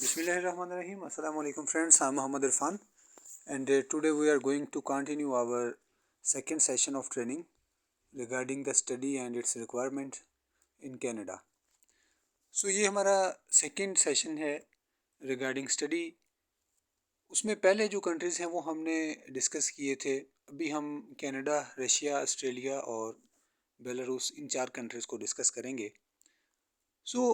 Bismillahirrahmanirrahim. Assalamu alaikum friends. I'm Muhammad Irfan and today we are going to continue our second session of training regarding the study and its requirement in Canada. So ये हमारा second session है regarding study. उसमें पहले जो countries हैं वो हमने discuss किए थे। अभी हम कनाडा, रशिया, ऑस्ट्रेलिया और बेलारूस इन 4 कंट्रीज़ को डिस्कस करेंगे। सो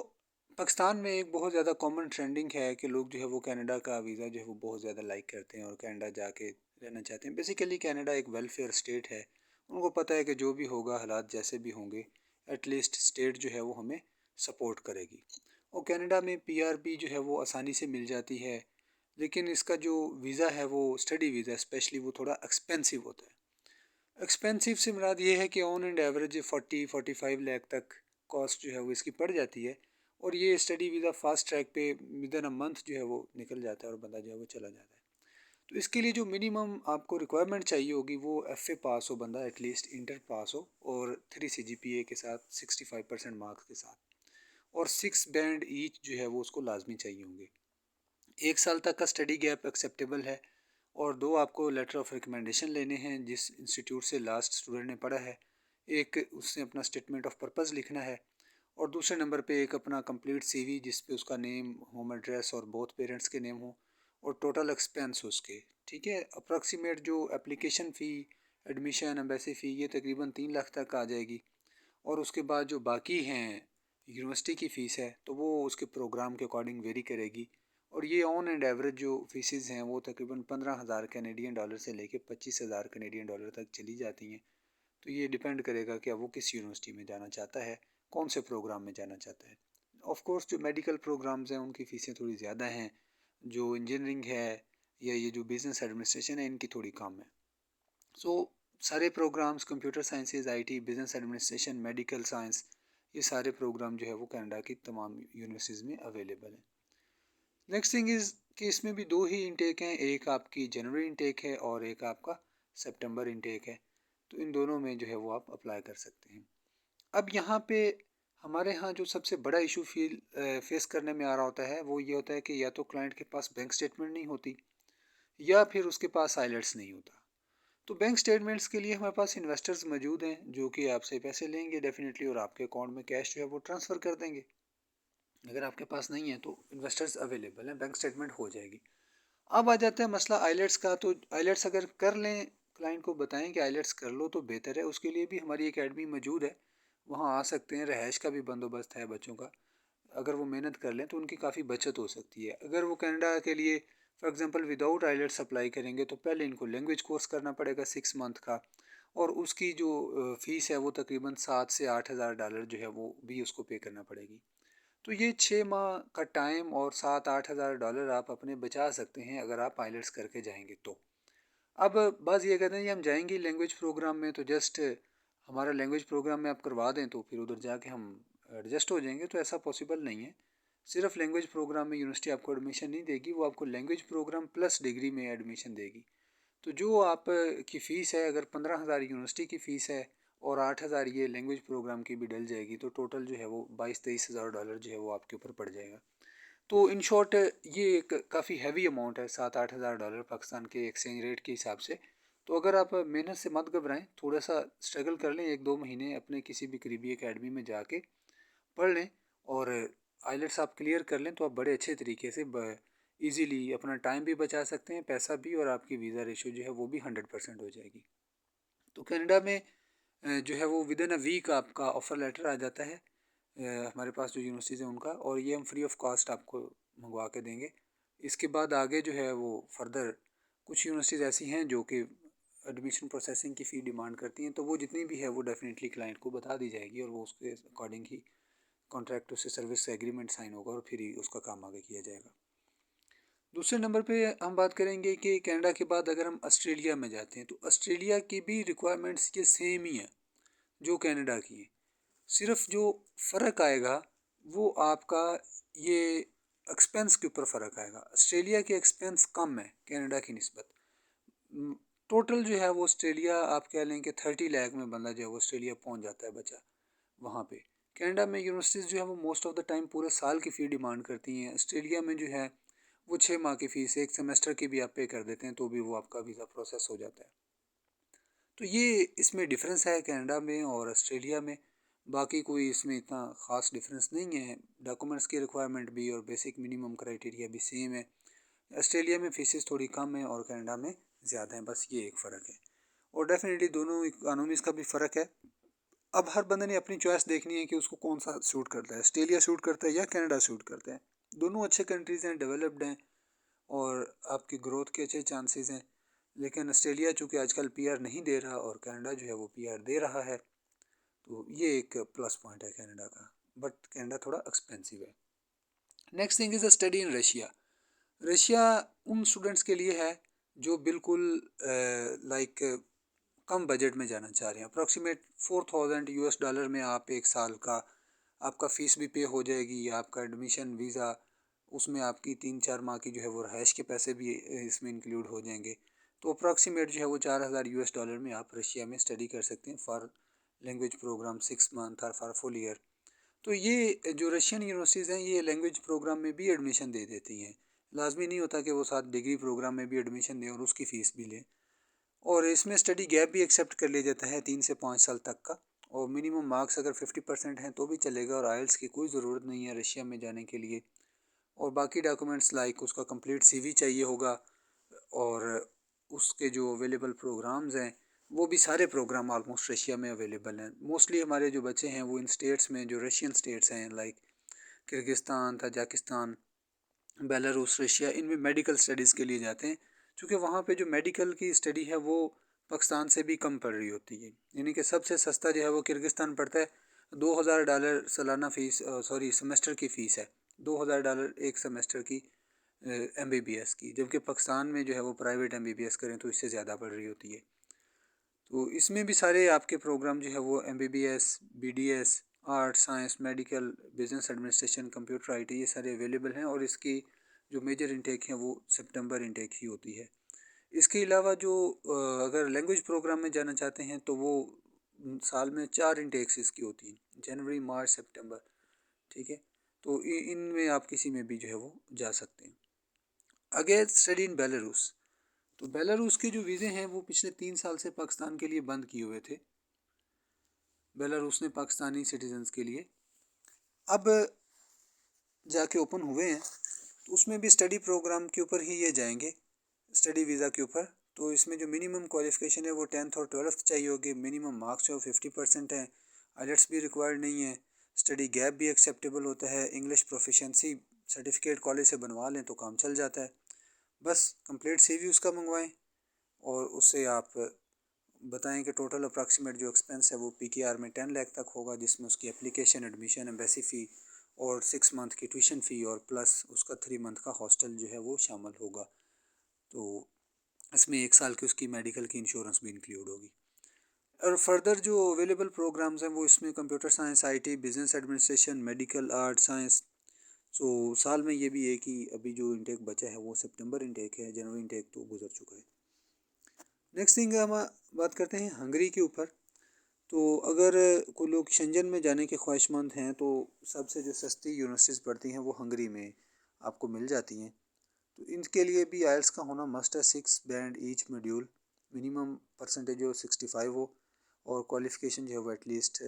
पाकिस्तान में एक बहुत ज़्यादा कॉमन ट्रेंडिंग है कि लोग जो है वो कनाडा का वीज़ा जो है वो बहुत ज़्यादा लाइक करते हैं और कनाडा जाके रहना चाहते हैं। बेसिकली कनाडा एक वेलफेयर स्टेट है। उनको पता है कि जो भी होगा, हालात जैसे भी होंगे, एटलीस्ट स्टेट जो है वो हमें सपोर्ट करेगी। और कनाडा में पीआरपी जो है वो आसानी से मिल जाती है, लेकिन इसका जो वीज़ा है वो स्टडी वीज़ा स्पेशली वो थोड़ा एक्सपेंसिव होता है। एक्सपेंसिव से मुराद ये है कि ऑन एंड एवरेज 40-45 लाख तक कॉस्ट जो है वो इसकी पड़ जाती है। और ये स्टडी वीज़ा फास्ट ट्रैक पे विद इन अ मंथ जो है वो निकल जाता है और बंदा जो है वो चला जाता है। तो इसके लिए जो मिनिमम आपको रिक्वायरमेंट चाहिए होगी वो एफ़ए पास हो बंदा, एटलीस्ट इंटर पास हो, और 3 CGPA के साथ 65% मार्क्स के साथ, और 6 बैंड ईच जो है वो उसको लाजमी चाहिए होंगे। 1 साल तक का स्टडी गैप एक्सेप्टेबल है। और 2 आपको लेटर ऑफ रिकमेंडेशन लेने हैं जिस इंस्टीट्यूट से लास्ट स्टूडेंट ने पढ़ा है। एक उसने अपना स्टेटमेंट ऑफ पर्पज़ लिखना है, और दूसरे नंबर पे एक अपना कंप्लीट सीवी जिस पे उसका नेम, होम एड्रेस और बोथ पेरेंट्स के नेम हो, और टोटल एक्सपेंस उसके। ठीक है, अप्रॉक्सीमेट जो एप्लीकेशन फ़ी, एडमिशन, एम्बेसी फ़ी ये तकरीबन 3 लाख तक आ जाएगी। और उसके बाद जो बाकी हैं यूनिवर्सिटी की फ़ीस है तो वो उसके प्रोग्राम के अकॉर्डिंग वेरी करेगी। और ये ऑन एंड एवरेज जो फ़ीसेस हैं वो तकरीबन 15,000 कैनेडियन डॉलर से लेके 25,000 कैनेडियन डॉलर तक चली जाती हैं। तो ये डिपेंड करेगा कि वो किस यूनिवर्सिटी में जाना चाहता है, कौन से प्रोग्राम में जाना चाहता है। ऑफ कोर्स जो मेडिकल प्रोग्राम्स हैं उनकी फ़ीसें थोड़ी ज़्यादा हैं, जो इंजीनियरिंग है या ये जो बिज़नेस एडमिनिस्ट्रेशन है इनकी थोड़ी कम है। सो सारे programmes, computer sciences, IT, business administration, medical science, ये सारे प्रोग्राम जो है वो कनाडा की तमाम यूनिवर्सिटीज़ में अवेलेबल हैं। नेक्स्ट थिंग इज़ कि इसमें भी 2 ही इनटेक हैं, एक आपकी जनवरी इनटेक है और एक आपका सितंबर इनटेक है। तो इन दोनों में जो है वो आप अप्लाई कर सकते हैं। अब यहाँ पे हमारे यहाँ जो सबसे बड़ा इशू फेस करने में आ रहा होता है वो ये होता है कि या तो क्लाइंट के पास बैंक स्टेटमेंट नहीं होती या फिर उसके पास आइलेट्स नहीं होता। तो बैंक स्टेटमेंट्स के लिए हमारे पास इन्वेस्टर्स मौजूद हैं जो कि आपसे पैसे लेंगे डेफिनेटली और आपके अकाउंट में कैश जो है वो ट्रांसफ़र कर देंगे। अगर आपके पास नहीं है तो इन्वेस्टर्स अवेलेबल हैं, बैंक स्टेटमेंट हो जाएगी। अब आ जाता है मसला आइलेट्स का। तो आइलेट्स अगर कर लें, क्लाइंट को बताएं कि आइलेट्स कर लो तो बेहतर है। उसके लिए भी हमारी एकेडमी मौजूद है, वहाँ आ सकते हैं। रहायश का भी बंदोबस्त है बच्चों का। अगर वो मेहनत कर लें तो उनकी काफ़ी बचत हो सकती है। अगर वो कनाडा के लिए for example without IELTS apply करेंगे तो पहले इनको लैंग्वेज कोर्स करना पड़ेगा 6 मंथ का, और उसकी जो फ़ीस है वो तकरीबन 7 से 8 हज़ार डॉलर जो है वो भी उसको पे करना पड़ेगी। तो ये 6 माह का टाइम और 7-8 हज़ार डॉलर आप अपने बचा सकते हैं अगर आप आइलेट्स करके जाएंगे तो। अब बात ये कहते हैं कि हम जाएंगे लैंग्वेज प्रोग्राम में तो जस्ट हमारा लैंग्वेज प्रोग्राम में आप करवा दें तो फिर उधर जाके हम एडजस्ट हो जाएंगे, तो ऐसा पॉसिबल नहीं है। सिर्फ लैंग्वेज प्रोग्राम में यूनिवर्सिटी आपको एडमिशन नहीं देगी, वो आपको लैंग्वेज प्रोग्राम प्लस डिग्री में एडमिशन देगी। तो जो आप की फ़ीस है, अगर 15,000 यूनिवर्सिटी की फ़ीस है और 8,000 ये लैंग्वेज प्रोग्राम की भी डल जाएगी, तो टोटल जो है वो 22-23 हज़ार डॉलर जो है वो आपके ऊपर पड़ जाएगा। तो इन शॉर्ट ये एक काफ़ी हैवी अमाउंट है, 7-8 हज़ार डॉलर पाकिस्तान के एक्सचेंज रेट के हिसाब से। तो अगर आप मेहनत से मत घबराएं, थोड़ा सा स्ट्रगल कर लें, 1-2 महीने अपने किसी भी करीबी एकेडमी में जाके पढ़ लें और आइलेट्स आप क्लियर कर लें तो आप बड़े अच्छे तरीके से ईज़िली अपना टाइम भी बचा सकते हैं, पैसा भी, और आपकी वीज़ा रेशो जो है वो भी 100% हो जाएगी। तो कनाडा में जो है वो विद इन अ वीक आपका ऑफ़र लेटर आ जाता है हमारे पास जो यूनिवर्सिटीज़ हैं उनका, और ये हम फ्री ऑफ कॉस्ट आपको मंगवा के देंगे। इसके बाद आगे जो है वो फर्दर कुछ यूनिवर्सिटीज़ ऐसी हैं जो कि एडमिशन प्रोसेसिंग की फ़ी डिमांड करती हैं, तो वो जितनी भी है वो डेफिनेटली क्लाइंट को बता दी जाएगी और वो उसके अकॉर्डिंग ही कॉन्ट्रैक्ट उससे सर्विस एग्रीमेंट साइन होगा और फिर ही उसका काम आगे किया जाएगा। दूसरे नंबर पे हम बात करेंगे कि कनाडा के बाद अगर हम ऑस्ट्रेलिया में जाते हैं तो ऑस्ट्रेलिया की भी रिक्वायरमेंट्स ये सेम ही है जो कनाडा की है। सिर्फ जो फ़र्क आएगा वो आपका ये एक्सपेंस के ऊपर फ़र्क आएगा। ऑस्ट्रेलिया के एक्सपेंस कम है कनाडा की निस्बत। टोटल जो है वो ऑस्ट्रेलिया आप कह लें कि 30 लाख में बंदा जो है वो ऑस्ट्रेलिया पहुंच जाता है बच्चा वहाँ पे। कनाडा में यूनिवर्सिटीज़ जो है वो मोस्ट ऑफ द टाइम पूरे साल की फ़ी डिमांड करती हैं। ऑस्ट्रेलिया में जो है वो 6 माह की फ़ीस, 1 सेमेस्टर की भी आप पे कर देते हैं तो भी वो आपका वीज़ा प्रोसेस हो जाता है। तो ये इसमें डिफरेंस है कनाडा में और ऑस्ट्रेलिया में। बाकी कोई इसमें इतना ख़ास डिफरेंस नहीं है। डॉक्यूमेंट्स की रिक्वायरमेंट भी और बेसिक मिनिमम क्राइटेरिया भी सेम है। ऑस्ट्रेलिया में फ़ीसेस थोड़ी कम है और कनाडा में ज़्यादा है, बस ये एक फ़र्क है। और डेफिनेटली दोनों इकोनॉमीज़ का भी फ़र्क है। अब हर बंदे ने अपनी चॉइस देखनी है कि उसको कौन सा सूट करता है, ऑस्ट्रेलिया सूट करता है या कनाडा सूट करता है। दोनों अच्छे कंट्रीज़ हैं, डेवलप्ड हैं और आपकी ग्रोथ के अच्छे चांसेस हैं। लेकिन ऑस्ट्रेलिया चूँकि आजकल पीआर नहीं दे रहा और कनाडा जो है वो पीआर दे रहा है, तो ये एक प्लस पॉइंट है कनाडा का। बट कनाडा थोड़ा एक्सपेंसिव है। Next thing is a study in Russia. Russia उन स्टूडेंट्स के लिए है जो बिल्कुल लाइक कम बजट में जाना चाह रहे हैं। अप्रॉक्सीमेट $4000 में आप एक साल का आपका फ़ीस भी पे हो जाएगी, आपका एडमिशन वीज़ा, उसमें आपकी 3-4 माह की जो है वो रहाइश के पैसे भी इसमें इंक्लूड हो जाएंगे। तो अप्रॉक्सीमेट जो है वो $4000 में आप रशिया में स्टडी कर सकते हैं फॉर लैंग्वेज प्रोग्राम 6 मंथ और फॉर फुल ईयर। तो ये जो रशियन यूनिवर्सिटीज़ हैं ये लैंग्वेज प्रोग्राम में भी एडमिशन दे देती हैं। लाजमी नहीं होता कि वो साथ डिग्री प्रोग्राम में भी एडमिशन दें और उसकी फ़ीस भी लें। और इसमें स्टडी गैप भी एक्सेप्ट कर लिया जाता है 3 से 5 साल तक का। और मिनिमम मार्क्स अगर 50% हैं तो भी चलेगा और आइल्स की कोई ज़रूरत नहीं है रशिया में जाने के लिए। और बाकी डॉक्यूमेंट्स लाइक उसका कंप्लीट सीवी चाहिए होगा और उसके जो अवेलेबल प्रोग्राम्स हैं वो भी सारे प्रोग्राम ऑलमोस्ट रशिया में अवेलेबल हैं। मोस्टली हमारे जो बच्चे हैं वो इन स्टेट्स में जो रशियन स्टेट्स हैं like Kyrgyzstan, Tajikistan, Belarus, Russia, इनमें मेडिकल स्टडीज़ के लिए जाते हैं। क्योंकि वहाँ पे जो मेडिकल की स्टडी है वो पाकिस्तान से भी कम पड़ रही होती है। यानी कि सबसे सस्ता जो है वो किर्गिस्तान पड़ता है। $2000 सालाना फ़ीस, सॉरी सेमेस्टर की फ़ीस है। $2000 एक सेमेस्टर की MBBS की, जबकि पाकिस्तान में जो है वो प्राइवेट MBBS करें तो इससे ज़्यादा पड़ रही होती है। तो इसमें भी सारे आपके प्रोग्राम जो है वो MBBS, BDS, arts, science, medical, business administration, computer IT ये सारे अवेलेबल हैं और इसकी जो मेजर इंटेक है वो सितंबर इंटेक ही होती है। इसके अलावा जो अगर लैंग्वेज प्रोग्राम में जाना चाहते हैं तो वो साल में 4 इंटेक्स इसकी होती हैं, जनवरी, मार्च, सितंबर। ठीक है, तो इनमें आप किसी में भी जो है वो जा सकते हैं। Again study in Belarus. तो बेलारूस के जो वीज़े हैं वो पिछले 3 साल से पाकिस्तान के लिए बंद किए हुए थे, बेलारूस ने पाकिस्तानी सिटीजन्स के लिए। अब जाके ओपन हुए हैं तो उसमें भी स्टडी प्रोग्राम के ऊपर ही ये जाएंगे, स्टडी वीज़ा के ऊपर। तो इसमें जो मिनिमम क्वालिफ़िकेशन है वो 10th और 12th चाहिए होगी। मिनिमम मार्क्स जो 50% हैं। आइलेट्स भी रिक्वायर्ड नहीं है। स्टडी गैप भी एक्सेप्टेबल होता है। इंग्लिश प्रोफिशेंसी सर्टिफिकेट कॉलेज से बनवा लें तो काम चल जाता है। बस कंप्लीट CV उसका मंगवाएं और उससे आप बताएं कि टोटल अप्रॉक्सीमेट जो एक्सपेंस है वो PKR में 10 लाख तक होगा, जिसमें उसकी एप्लीकेशन, एडमिशन, एम्बेसी फ़ी और 6 मंथ की ट्यूशन फ़ी और प्लस उसका 3 मंथ का हॉस्टल जो है वो शामिल होगा। तो इसमें 1 साल की उसकी मेडिकल की इंश्योरेंस भी इंक्लूड होगी। और फर्दर जो अवेलेबल प्रोग्राम्स हैं वो इसमें computer science, IT, business administration, medical, art, science. So साल में ये भी है कि अभी जो इंटेक बचा है वो सितंबर इंटेक है, जनवरी इंटेक तो गुजर चुका है। नेक्स्ट थिंग हम बात करते हैं हंगरी के ऊपर। तो अगर कोई लोग शेंजन में जाने के ख्वाहिशमंद हैं तो सबसे जो सस्ती यूनिवर्सिटीज़ पढ़ती हैं वो हंगरी में आपको मिल जाती हैं। तो इनके लिए भी आइल्स का होना मस्ट है, 6 band each module, minimum percentage हो 65 हो और क्वालिफ़िकेशन जो है वो एटलीस्ट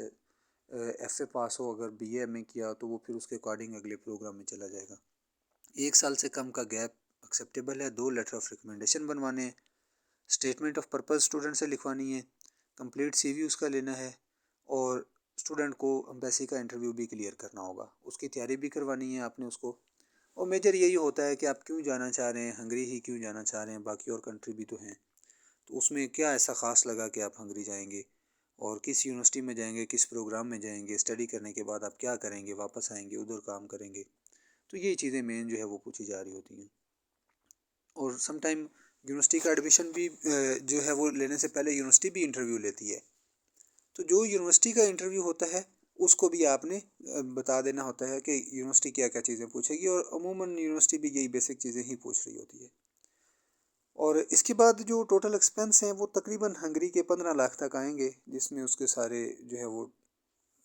FA पास हो। अगर BA में किया तो वो फिर उसके अकॉर्डिंग अगले प्रोग्राम में चला जाएगा। 1 साल से कम का गैप एक्सेप्टेबल है। 2 लेटर ऑफ रिकमेंडेशन बनवाने हैं, स्टेटमेंट ऑफ पर्पस स्टूडेंट से लिखवानी है, कंप्लीट CV उसका लेना है और स्टूडेंट को एम्बेसी का इंटरव्यू भी क्लियर करना होगा, उसकी तैयारी भी करवानी है आपने उसको। और मेजर यही होता है कि आप क्यों जाना चाह रहे हैं, हंगरी ही क्यों जाना चाह रहे हैं, बाकी और कंट्री भी तो हैं। तो उसमें क्या ऐसा ख़ास लगा कि आप हंगरी जाएंगे और किस यूनिवर्सिटी में जाएंगे, किस प्रोग्राम में जाएंगे, स्टडी करने के बाद आप क्या करेंगे, वापस आएंगे, उधर काम करेंगे। तो यही चीज़ें मेन जो है वो पूछी जा रही होती हैं। और समटाइम यूनिवर्सिटी का एडमिशन भी जो है वो लेने से पहले यूनिवर्सिटी भी इंटरव्यू लेती है। तो जो यूनिवर्सिटी का इंटरव्यू होता है उसको भी आपने बता देना होता है कि यूनिवर्सिटी क्या क्या चीज़ें पूछेगी और अमूमन यूनिवर्सिटी भी यही बेसिक चीज़ें ही पूछ रही होती है। और इसके बाद जो टोटल एक्सपेंस हैं वो तकरीबन हंगरी के 15 लाख तक आएंगे, जिसमें उसके सारे जो है वो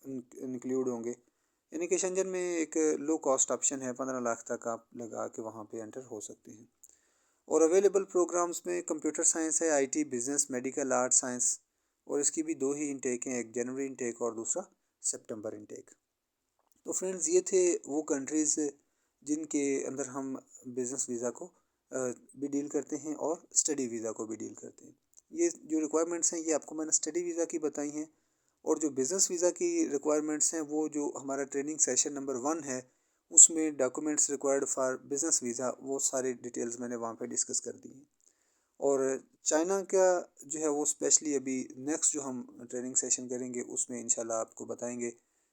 इंक्लूड होंगे, यानी कि शेंजन में एक लो कॉस्ट ऑप्शन है, 15 लाख तक आप लगा के वहाँ पे एंटर हो सकते हैं। और अवेलेबल प्रोग्राम्स में कंप्यूटर साइंस है, IT, business, medical, art science, और इसकी भी दो ही इनटेक हैं, एक जनवरी इनटेक और दूसरा सितंबर इनटेक। तो फ्रेंड्स, ये थे वो कंट्रीज़ जिनके अंदर हम बिज़नेस वीज़ा को भी डील करते हैं और स्टडी वीज़ा को भी डील करते हैं। ये जो रिक्वायरमेंट्स हैं ये आपको मैंने स्टडी वीज़ा की बताई हैं, और जो बिज़नेस वीज़ा की रिक्वायरमेंट्स हैं वो जो हमारा ट्रेनिंग सेशन नंबर 1 है उसमें documents required for business visa वो सारी डिटेल्स मैंने वहाँ पे डिस्कस कर दी हैं। और चाइना का जो है वो स्पेशली अभी नेक्स्ट जो हम ट्रेनिंग सेशन करेंगे उसमें इंशाल्लाह आपको बताएंगे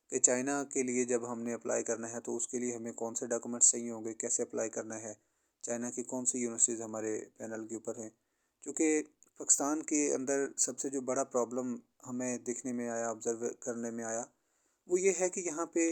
कि चाइना के लिए जब हमने अप्लाई करना है तो उसके लिए हमें कौन से डॉक्यूमेंट्स चाहिए होंगे, कैसे अप्लाई करना है, चाइना की कौन सी यूनिवर्सिटीज़ हमारे पैनल के ऊपर हैं। क्योंकि पाकिस्तान के अंदर सबसे जो बड़ा प्रॉब्लम हमें देखने में आया, ऑब्ज़र्व करने में आया, वो ये है कि यहाँ पे